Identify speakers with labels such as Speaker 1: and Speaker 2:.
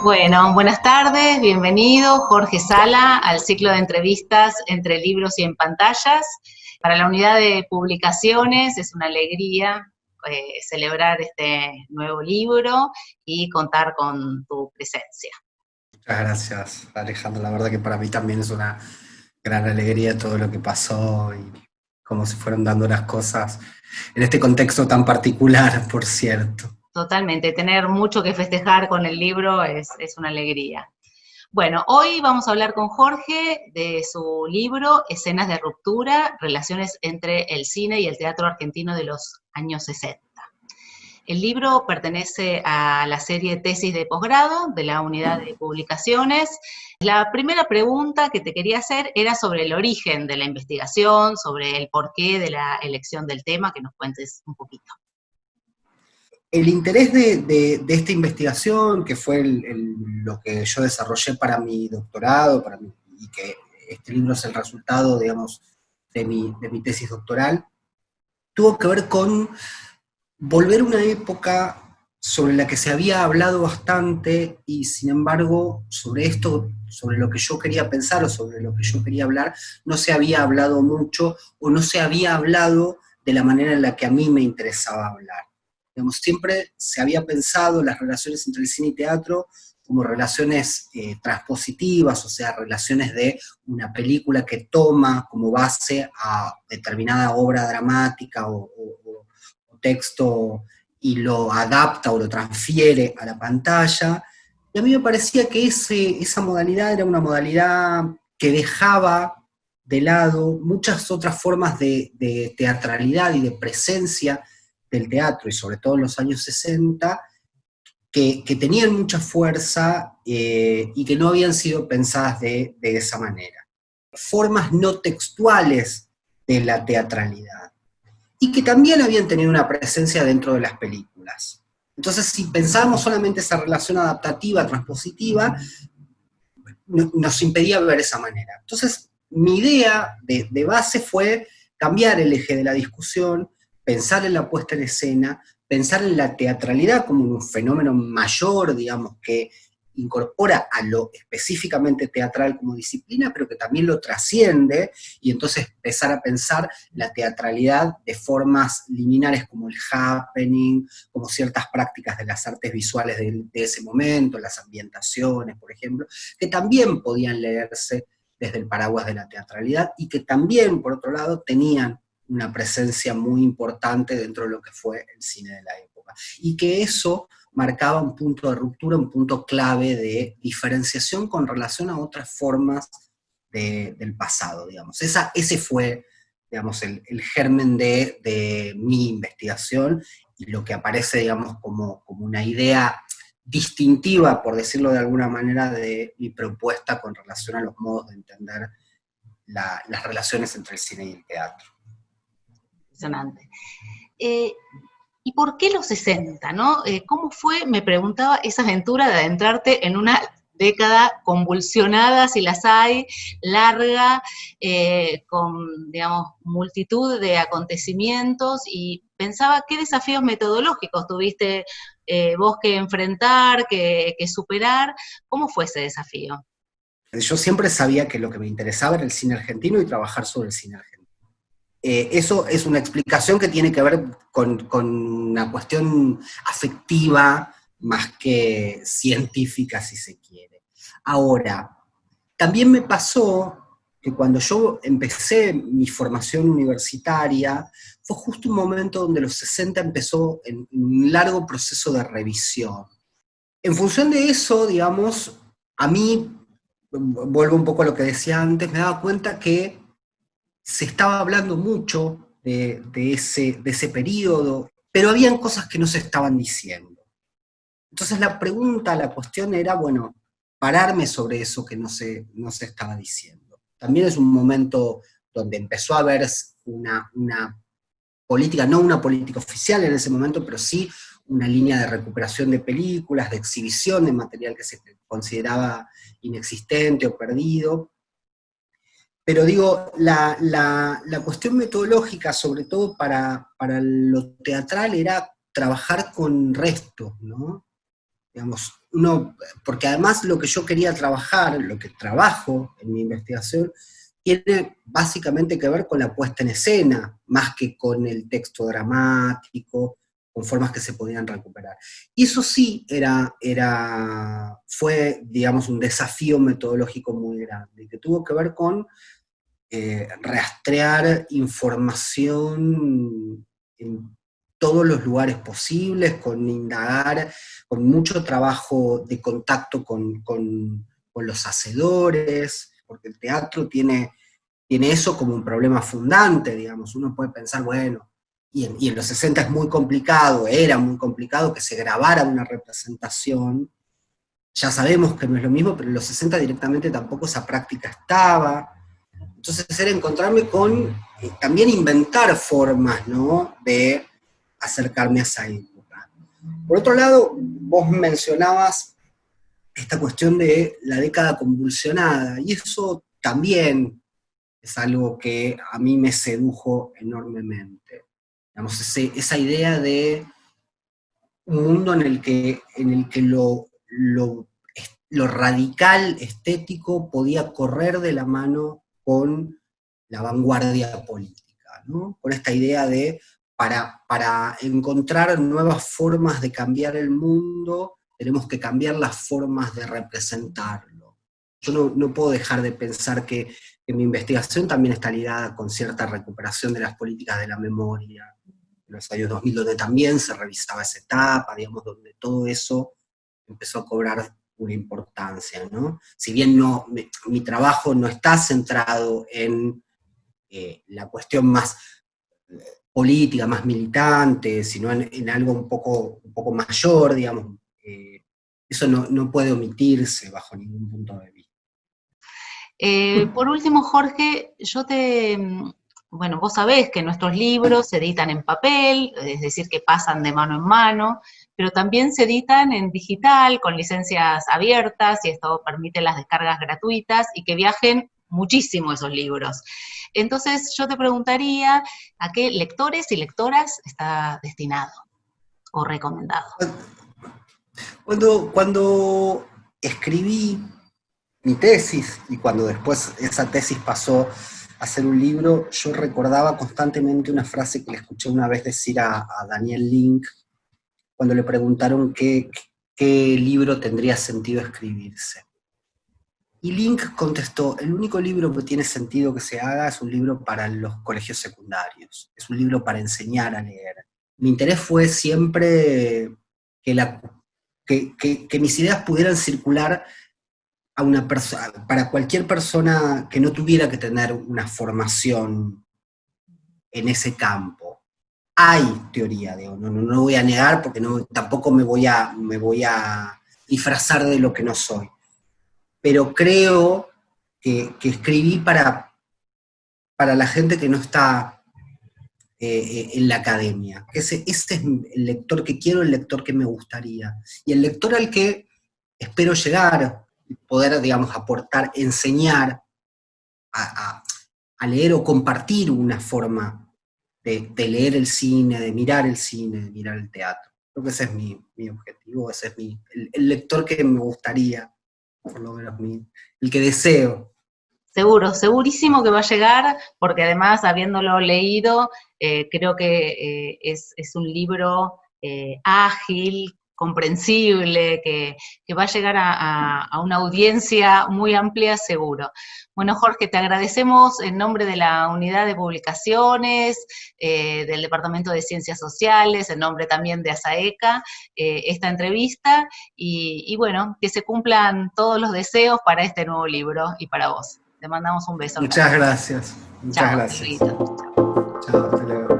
Speaker 1: Bueno, buenas tardes, bienvenido Jorge Sala al ciclo de entrevistas entre libros y en pantallas. Para la unidad de publicaciones es una alegría celebrar este nuevo libro y contar con tu presencia.
Speaker 2: Muchas gracias, Alejandro. La verdad que para mí también es una gran alegría todo lo que pasó y cómo se fueron dando las cosas en este contexto tan particular, por cierto.
Speaker 1: Totalmente, tener mucho que festejar con el libro es una alegría. Bueno, hoy vamos a hablar con Jorge de su libro Escenas de ruptura, relaciones entre el cine y el teatro argentino de los años 60. El libro pertenece a la serie Tesis de posgrado de la unidad de publicaciones. La primera pregunta que te quería hacer era sobre el origen de la investigación, sobre el porqué de la elección del tema, que nos cuentes un poquito.
Speaker 2: El interés de esta investigación, que fue lo que yo desarrollé para mi doctorado, y que este libro es el resultado, digamos, de mi tesis doctoral, tuvo que ver con volver a una época sobre la que se había hablado bastante y sin embargo sobre esto, sobre lo que yo quería pensar o sobre lo que yo quería hablar, no se había hablado mucho o no se había hablado de la manera en la que a mí me interesaba hablar. Digamos, siempre se había pensado las relaciones entre el cine y teatro como relaciones transpositivas, o sea, relaciones de una película que toma como base a determinada obra dramática o texto y lo adapta o lo transfiere a la pantalla. Y a mí me parecía que esa modalidad era una modalidad que dejaba de lado muchas otras formas de teatralidad y de presencia del teatro, y sobre todo en los años 60, que tenían mucha fuerza y que no habían sido pensadas de esa manera. Formas no textuales de la teatralidad y que también habían tenido una presencia dentro de las películas. Entonces, si pensábamos solamente esa relación adaptativa, transpositiva, nos impedía ver esa manera. Entonces, mi idea de base fue cambiar el eje de la discusión, pensar en la puesta en escena, pensar en la teatralidad como un fenómeno mayor, digamos, que incorpora a lo específicamente teatral como disciplina, pero que también lo trasciende, y entonces empezar a pensar la teatralidad de formas liminares como el happening, como ciertas prácticas de las artes visuales de ese momento, las ambientaciones, por ejemplo, que también podían leerse desde el paraguas de la teatralidad y que también, por otro lado, tenían una presencia muy importante dentro de lo que fue el cine de la época. Y que eso marcaba un punto de ruptura, un punto clave de diferenciación con relación a otras formas del pasado, digamos. Ese fue, digamos, el germen de mi investigación y lo que aparece, digamos, como una idea distintiva, por decirlo de alguna manera, de mi propuesta con relación a los modos de entender las relaciones entre el cine y el teatro.
Speaker 1: Impresionante. ¿Y por qué los 60, no? ¿Cómo fue, me preguntaba, esa aventura de adentrarte en una década convulsionada, si las hay, larga, con, digamos, multitud de acontecimientos, y pensaba qué desafíos metodológicos tuviste vos que enfrentar, que superar? ¿Cómo fue ese desafío?
Speaker 2: Yo siempre sabía que lo que me interesaba era el cine argentino y trabajar sobre el cine argentino. Eso es una explicación que tiene que ver con una cuestión afectiva más que científica, si se quiere. Ahora, también me pasó que cuando yo empecé mi formación universitaria, fue justo un momento donde los 60 empezó en un largo proceso de revisión. En función de eso, digamos, a mí, vuelvo un poco a lo que decía antes, me daba cuenta que se estaba hablando mucho de ese periodo, pero habían cosas que no se estaban diciendo. Entonces la pregunta, la cuestión era, bueno, pararme sobre eso que no se estaba diciendo. También es un momento donde empezó a haber una política, no una política oficial en ese momento, pero sí una línea de recuperación de películas, de exhibición de material que se consideraba inexistente o perdido. Pero digo, la cuestión metodológica, sobre todo para lo teatral, era trabajar con restos, ¿no? digamos, porque además lo que yo quería trabajar, lo que trabajo en mi investigación, tiene básicamente que ver con la puesta en escena, más que con el texto dramático, con formas que se podían recuperar. Y eso sí fue, digamos, un desafío metodológico muy grande, que tuvo que ver con rastrear información en todos los lugares posibles, con indagar, con mucho trabajo de contacto con los hacedores, porque el teatro tiene eso como un problema fundante, digamos. Uno puede pensar, bueno, y en los 60 es muy complicado, era muy complicado que se grabara una representación. Ya sabemos que no es lo mismo, pero en los 60 directamente tampoco esa práctica estaba. Entonces era encontrarme con, también inventar formas, ¿no?, de acercarme a esa época. Por otro lado, vos mencionabas esta cuestión de la década convulsionada, y eso también es algo que a mí me sedujo enormemente. Digamos, esa idea de un mundo en el que lo radical estético podía correr de la mano con la vanguardia política, ¿no? Con esta idea de, para encontrar nuevas formas de cambiar el mundo, tenemos que cambiar las formas de representarlo. Yo no puedo dejar de pensar que mi investigación también está ligada con cierta recuperación de las políticas de la memoria, en los años 2000, donde también se revisaba esa etapa, digamos, donde todo eso empezó a cobrar una importancia, ¿no? Si bien mi trabajo no está centrado en la cuestión más política, más militante, sino en algo un poco mayor, digamos, eso no puede omitirse bajo ningún punto de vista.
Speaker 1: Por último, Jorge, bueno, vos sabés que nuestros libros se editan en papel, es decir, que pasan de mano en mano, pero también se editan en digital, con licencias abiertas, y esto permite las descargas gratuitas, y que viajen muchísimo esos libros. Entonces, yo te preguntaría, ¿a qué lectores y lectoras está destinado o recomendado?
Speaker 2: Cuando escribí mi tesis, y cuando después esa tesis pasó a ser un libro, yo recordaba constantemente una frase que le escuché una vez decir a Daniel Link, cuando le preguntaron qué libro tendría sentido escribirse. Y Link contestó, el único libro que tiene sentido que se haga es un libro para los colegios secundarios, es un libro para enseñar a leer. Mi interés fue siempre que mis ideas pudieran circular para cualquier persona que no tuviera que tener una formación en ese campo. Hay teoría, digo, no voy a negar porque tampoco me voy a disfrazar de lo que no soy. Pero creo que escribí para la gente que no está en la academia. Ese es el lector que quiero, el lector que me gustaría. Y el lector al que espero llegar, poder, digamos, aportar, enseñar a leer o compartir una forma de leer el cine, de mirar el teatro. Creo que ese es mi objetivo, ese es el lector que me gustaría, por lo menos el que deseo.
Speaker 1: Seguro, segurísimo que va a llegar, porque además, habiéndolo leído, creo que es un libro ágil, comprensible, que va a llegar a una audiencia muy amplia, seguro. Bueno, Jorge, te agradecemos en nombre de la Unidad de Publicaciones, del Departamento de Ciencias Sociales, en nombre también de ASAECA, esta entrevista, y bueno, que se cumplan todos los deseos para este nuevo libro y para vos. Te mandamos un beso.
Speaker 2: Muchas gracias. Muchas gracias.
Speaker 1: Chao,
Speaker 2: hasta luego.